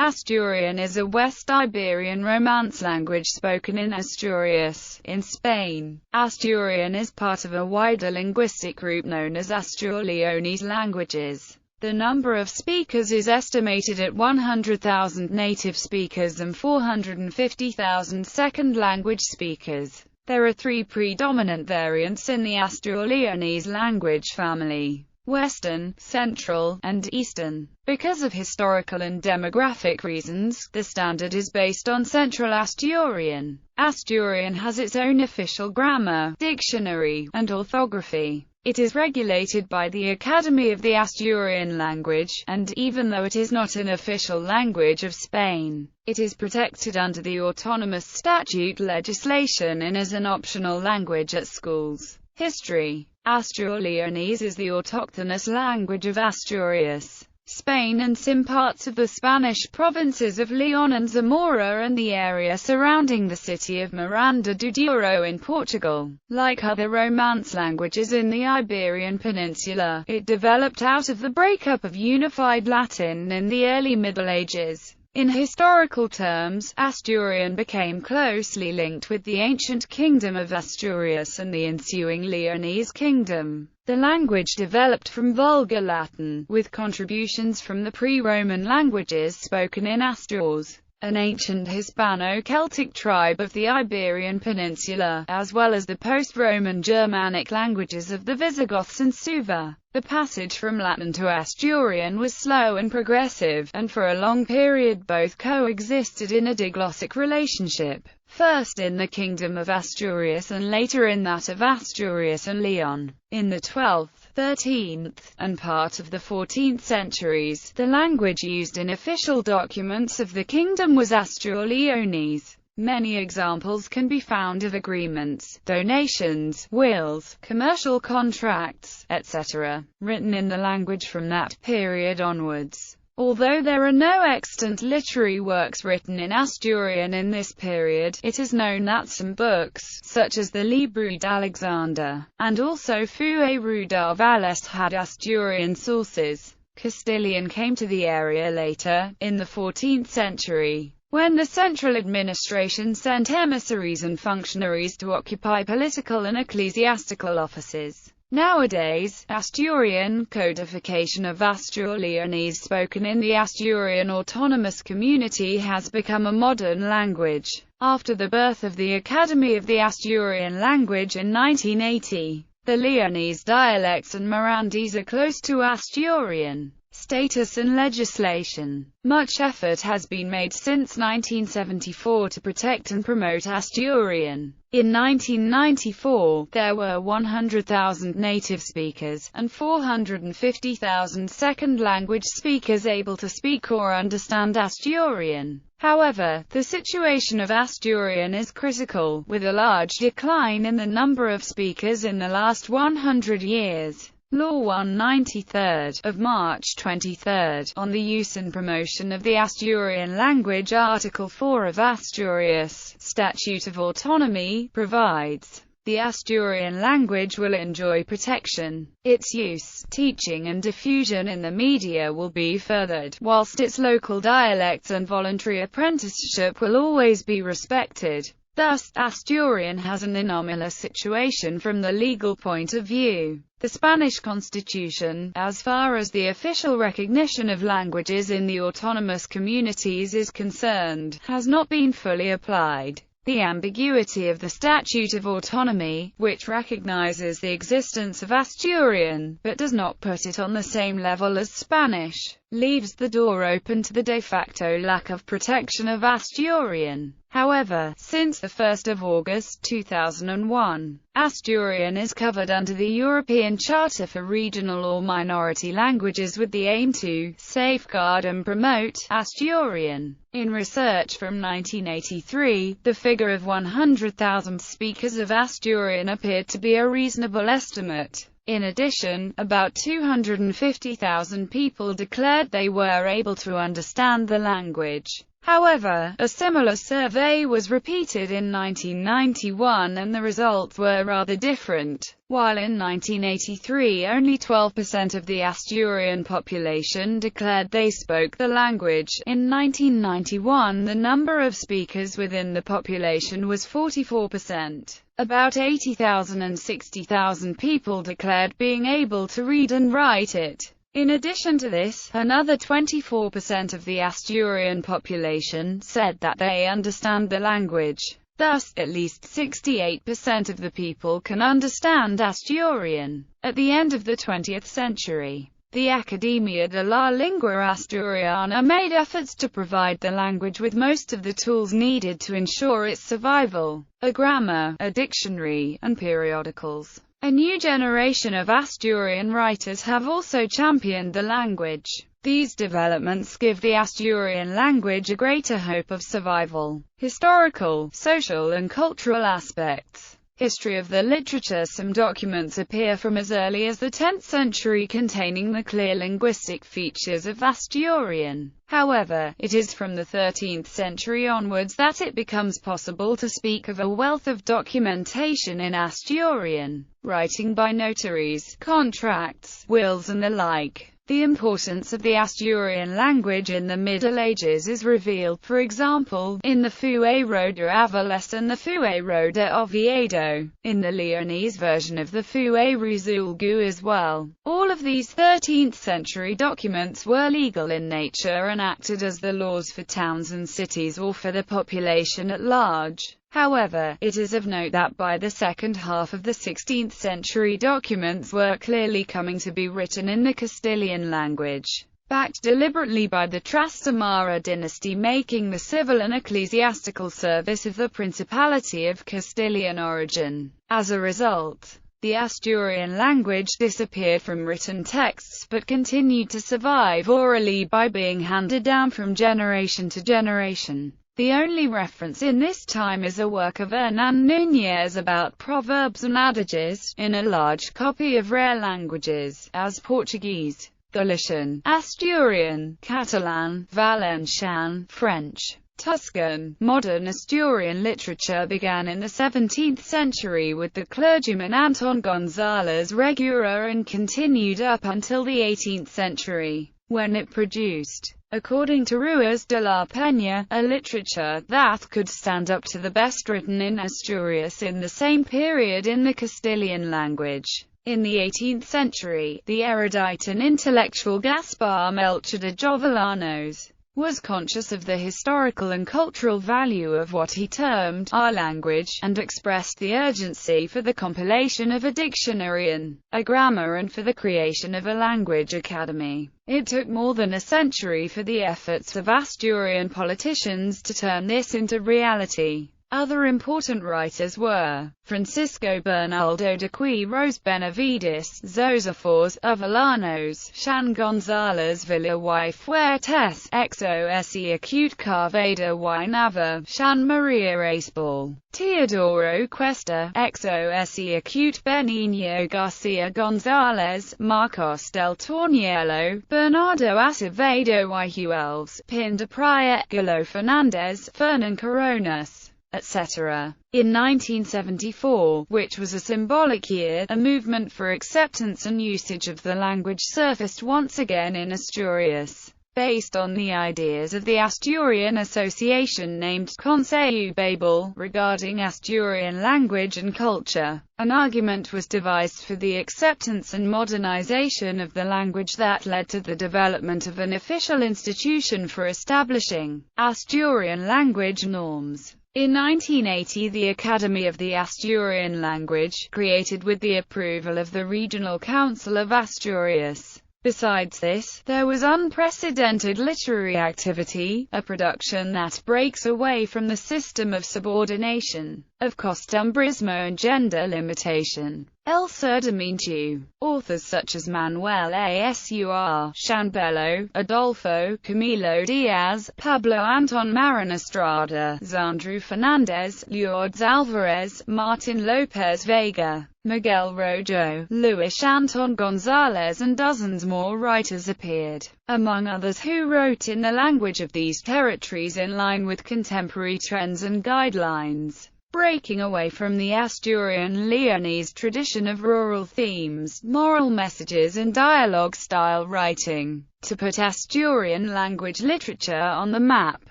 Asturian is a West Iberian Romance language spoken in Asturias, in Spain. Asturian is part of a wider linguistic group known as Astur-Leonese languages. The number of speakers is estimated at 100,000 native speakers and 450,000 second-language speakers. There are three predominant variants in the Astur-Leonese language family: Western, Central, and Eastern. Because of historical and demographic reasons, the standard is based on Central Asturian. Asturian has its own official grammar, dictionary, and orthography. It is regulated by the Academy of the Asturian Language, and, even though it is not an official language of Spain, it is protected under the autonomous statute legislation and as an optional language at schools. History: Astur-Leonese is the autochthonous language of Asturias, Spain, and some parts of the Spanish provinces of Leon and Zamora and the area surrounding the city of Miranda do Douro in Portugal. Like other Romance languages in the Iberian Peninsula, it developed out of the breakup of Unified Latin in the early Middle Ages. In historical terms, Asturian became closely linked with the ancient kingdom of Asturias and the ensuing Leonese kingdom. The language developed from Vulgar Latin, with contributions from the pre-Roman languages spoken in Astures, an ancient Hispano-Celtic tribe of the Iberian Peninsula, as well as the post-Roman Germanic languages of the Visigoths and Sueva. The passage from Latin to Asturian was slow and progressive, and for a long period both coexisted in a diglossic relationship, first in the Kingdom of Asturias and later in that of Asturias and Leon. In the 12th, 13th, and part of the 14th centuries, the language used in official documents of the kingdom was Astur-Leonese. Many examples can be found of agreements, donations, wills, commercial contracts, etc., written in the language from that period onwards. Although there are no extant literary works written in Asturian in this period, it is known that some books, such as the Libru d'Alexander, and also Fue Rudar Valest, had Asturian sources. Castilian came to the area later, in the 14th century, when the central administration sent emissaries and functionaries to occupy political and ecclesiastical offices. Nowadays, Asturian codification of Astur-Leonese spoken in the Asturian Autonomous Community has become a modern language. After the birth of the Academy of the Asturian Language in 1980, the Leonese dialects and Mirandese are close to Asturian status and legislation. Much effort has been made since 1974 to protect and promote Asturian. In 1994, there were 100,000 native speakers, and 450,000 second-language speakers able to speak or understand Asturian. However, the situation of Asturian is critical, with a large decline in the number of speakers in the last 100 years. Law 193 of March 23 on the use and promotion of the Asturian language, Article 4 of Asturias Statute of Autonomy, provides, the Asturian language will enjoy protection. Its use, teaching and diffusion in the media will be furthered, whilst its local dialects and voluntary apprenticeship will always be respected. Thus, Asturian has an anomalous situation from the legal point of view. The Spanish Constitution, as far as the official recognition of languages in the autonomous communities is concerned, has not been fully applied. The ambiguity of the Statute of Autonomy, which recognizes the existence of Asturian, but does not put it on the same level as Spanish, leaves the door open to the de facto lack of protection of Asturian. However, since 1 August 2001, Asturian is covered under the European Charter for Regional or Minority Languages with the aim to safeguard and promote Asturian. In research from 1983, the figure of 100,000 speakers of Asturian appeared to be a reasonable estimate. In addition, about 250,000 people declared they were able to understand the language. However, a similar survey was repeated in 1991 and the results were rather different. While in 1983 only 12% of the Asturian population declared they spoke the language, in 1991 the number of speakers within the population was 44%. About 80,000 and 60,000 people declared being able to read and write it. In addition to this, another 24% of the Asturian population said that they understand the language. Thus, at least 68% of the people can understand Asturian. At the end of the 20th century, the Academia de la Lengua Asturiana made efforts to provide the language with most of the tools needed to ensure its survival: a grammar, a dictionary, and periodicals. A new generation of Asturian writers have also championed the language. These developments give the Asturian language a greater hope of survival. Historical, social and cultural aspects. History of the literature. Some documents appear from as early as the 10th century containing the clear linguistic features of Asturian. However, it is from the 13th century onwards that it becomes possible to speak of a wealth of documentation in Asturian, writing by notaries, contracts, wills and the like. The importance of the Asturian language in the Middle Ages is revealed, for example, in the Fuero de Avilés and the Fuero de Oviedo, in the Leonese version of the Fuero Zulgu as well. All of these 13th century documents were legal in nature and acted as the laws for towns and cities or for the population at large. However, it is of note that by the second half of the 16th century documents were clearly coming to be written in the Castilian language, backed deliberately by the Trastamara dynasty, making the civil and ecclesiastical service of the Principality of Castilian origin. As a result, the Asturian language disappeared from written texts but continued to survive orally by being handed down from generation to generation. The only reference in this time is a work of Hernán Núñez about proverbs and adages, in a large copy of rare languages, as Portuguese, Galician, Asturian, Catalan, Valencian, French, Tuscan. Modern Asturian literature began in the 17th century with the clergyman Antón González Regura and continued up until the 18th century, when it produced, according to Ruiz de la Peña, a literature that could stand up to the best written in Asturias in the same period in the Castilian language. In the 18th century, the erudite and intellectual Gaspar Melchor de Jovellanos was conscious of the historical and cultural value of what he termed our language, and expressed the urgency for the compilation of a dictionary and a grammar and for the creation of a language academy. It took more than a century for the efforts of Asturian politicians to turn this into reality. Other important writers were Francisco Bernaldo de Quiros Benavides, Zosafors, Avellanos, Xan González Villa y Fuertes, Xos Acute Carveda y Nava, Xan Maria Acebal, Teodoro Cuesta, Xos Acute Benigno Garcia González, Marcos del Torniello, Bernardo Acevedo y Huelves, Pin de Praya, Galo Fernández, Fernan Coronas, etc. In 1974, which was a symbolic year, a movement for acceptance and usage of the language surfaced once again in Asturias, based on the ideas of the Asturian Association named Consejo Babel, regarding Asturian language and culture. An argument was devised for the acceptance and modernization of the language that led to the development of an official institution for establishing Asturian language norms. In 1980, the Academy of the Asturian Language, created with the approval of the Regional Council of Asturias. Besides this, there was unprecedented literary activity, a production that breaks away from the system of subordination of costumbrismo and gender limitation. El Surdomintu. Authors such as Manuel Asur, Shanbello, Adolfo, Camilo Diaz, Pablo Anton Marin Estrada, Xandru Fernandez, Lourdes Alvarez, Martin Lopez Vega, Miguel Rojo, Luis Anton Gonzalez and dozens more writers appeared, among others who wrote in the language of these territories in line with contemporary trends and guidelines. Breaking away from the Asturian-Leonese tradition of rural themes, moral messages and dialogue-style writing, to put Asturian language literature on the map.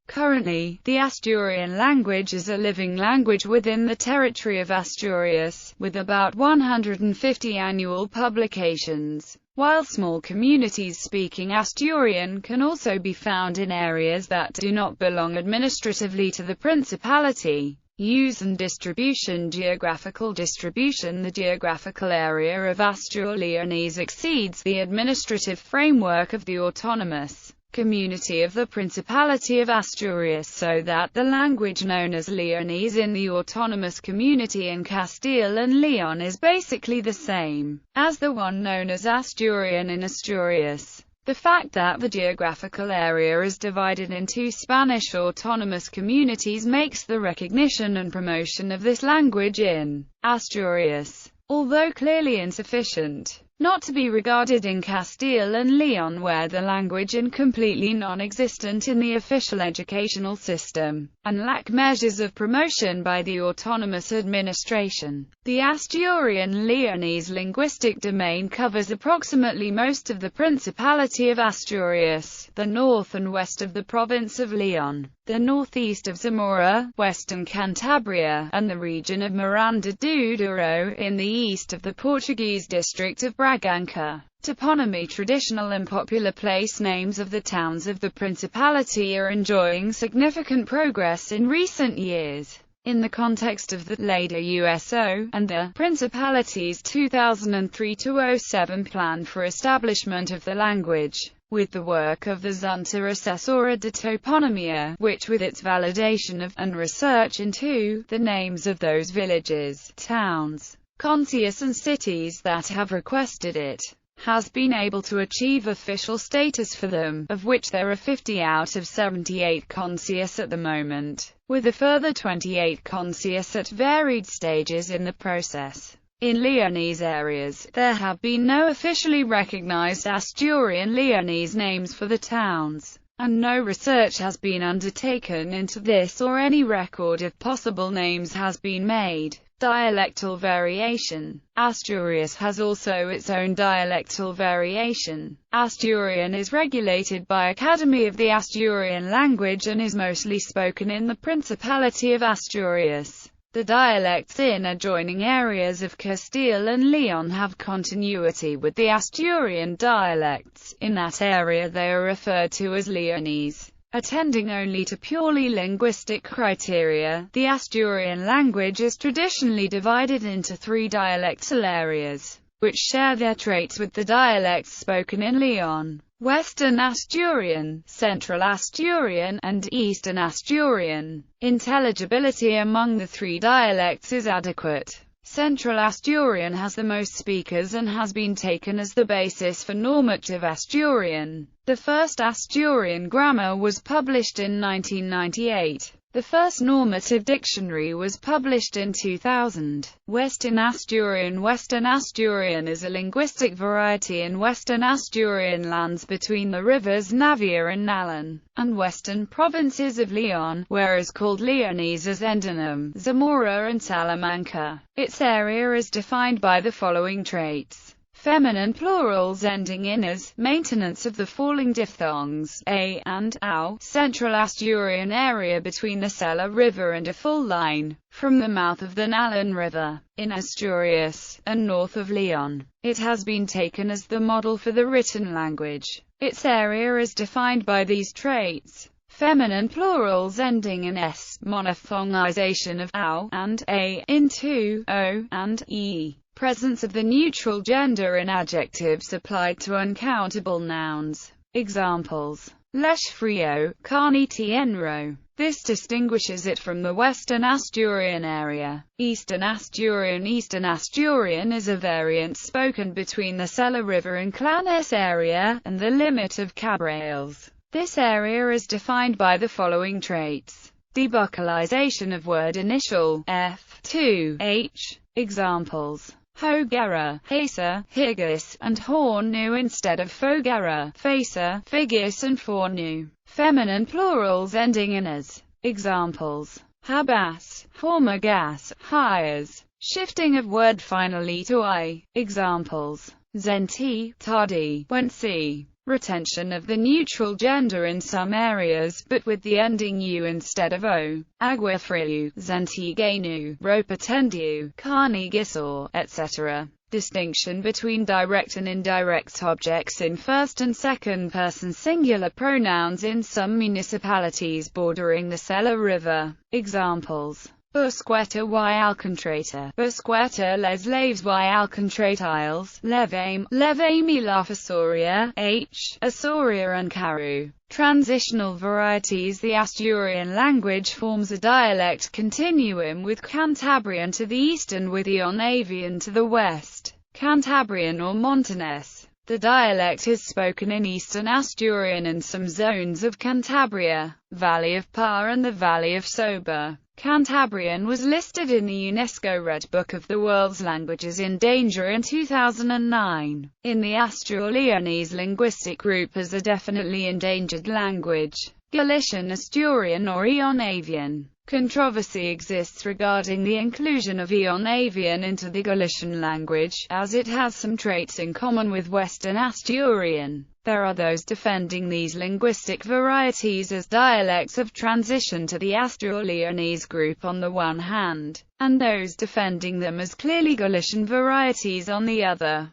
Currently, the Asturian language is a living language within the territory of Asturias, with about 150 annual publications. While small communities speaking Asturian can also be found in areas that do not belong administratively to the Principality. Use and distribution. Geographical distribution. The geographical area of Astur-Leonese exceeds the administrative framework of the autonomous community of the Principality of Asturias, so that the language known as Leonese in the autonomous community in Castile and Leon is basically the same as the one known as Asturian in Asturias. The fact that the geographical area is divided into Spanish autonomous communities makes the recognition and promotion of this language in Asturias, although clearly insufficient, not to be regarded in Castile and Leon, where the language is completely non-existent in the official educational system, and lack measures of promotion by the autonomous administration. The Asturian-Leonese linguistic domain covers approximately most of the Principality of Asturias, the north and west of the province of Leon, the northeast of Zamora, western Cantabria, and the region of Miranda do Douro, in the east of the Portuguese district of Bragança. Toponymy. Traditional and popular place names of the towns of the Principality are enjoying significant progress in recent years. In the context of the later USO, and the Principality's 2003-07 plan for establishment of the language, with the work of the Junta Assessora de Toponimia, which with its validation of, and research into, the names of those villages, towns, concejos and cities that have requested it, has been able to achieve official status for them, of which there are 50 out of 78 concejos at the moment, with a further 28 concejos at varied stages in the process. In Leonese areas, there have been no officially recognized Asturian Leonese names for the towns, and no research has been undertaken into this or any record of possible names has been made. Dialectal variation. Asturias has also its own dialectal variation. Asturian is regulated by Academy of the Asturian Language and is mostly spoken in the Principality of Asturias. The dialects in adjoining areas of Castile and Leon have continuity with the Asturian dialects. In that area they are referred to as Leonese. Attending only to purely linguistic criteria, the Asturian language is traditionally divided into 3 dialectal areas, which share their traits with the dialects spoken in Leon: Western Asturian, Central Asturian, and Eastern Asturian. Intelligibility among the 3 dialects is adequate. Central Asturian has the most speakers and has been taken as the basis for normative Asturian. The first Asturian grammar was published in 1998. The first normative dictionary was published in 2000. Western Asturian. Western Asturian is a linguistic variety in Western Asturian lands between the rivers Navia and Nalan, and western provinces of Leon, whereas called Leonese as endonym, Zamora and Salamanca. Its area is defined by the following traits: feminine plurals ending in as, maintenance of the falling diphthongs a and ow. Central Asturian area between the Sella River and a full line from the mouth of the Nalan River in Asturias, and north of Leon. It has been taken as the model for the written language. Its area is defined by these traits: feminine plurals ending in s, monophthongization of ow and a into o and e. Presence of the neutral gender in adjectives applied to uncountable nouns. Examples: lech frio, carne tienro. This distinguishes it from the Western Asturian area. Eastern Asturian is a variant spoken between the Sella River and Clanes area, and the limit of Cabrales. This area is defined by the following traits. Debuccalization of word initial, f, to, h. Examples: Hogera, Hesa, Higgis, and Hornu instead of Fogera, Fesa, Figis and Fornu. Feminine plurals ending in as. Examples: Habas, Hormagas, Hires. Shifting of word finally to I. Examples: Zenti, Tardi, Wensi. Retention of the neutral gender in some areas, but with the ending u instead of o. Aguafriu, Zentigenu, Ropatendiu, Carnegisor, etc. Distinction between direct and indirect objects in first and second person singular pronouns in some municipalities bordering the Sella River. Examples: Busqueta y Alcontrata, Busqueta les Laves y Alcontratiles, Levame la Soria, H. Soria and Caru. Transitional varieties. The Asturian language forms a dialect continuum with Cantabrian to the east and with Ionavian to the west, Cantabrian or Montagnés. The dialect is spoken in eastern Asturian and some zones of Cantabria, Valley of Par and the Valley of Sober. Cantabrian was listed in the UNESCO Red Book of the World's Languages in Danger in 2009, in the Asturo-Leonese linguistic group as a definitely endangered language. Galician Asturian or Ionavian. Controversy exists regarding the inclusion of Ionavian into the Galician language, as it has some traits in common with Western Asturian. There are those defending these linguistic varieties as dialects of transition to the Asturo-Leonese group on the one hand, and those defending them as clearly Galician varieties on the other.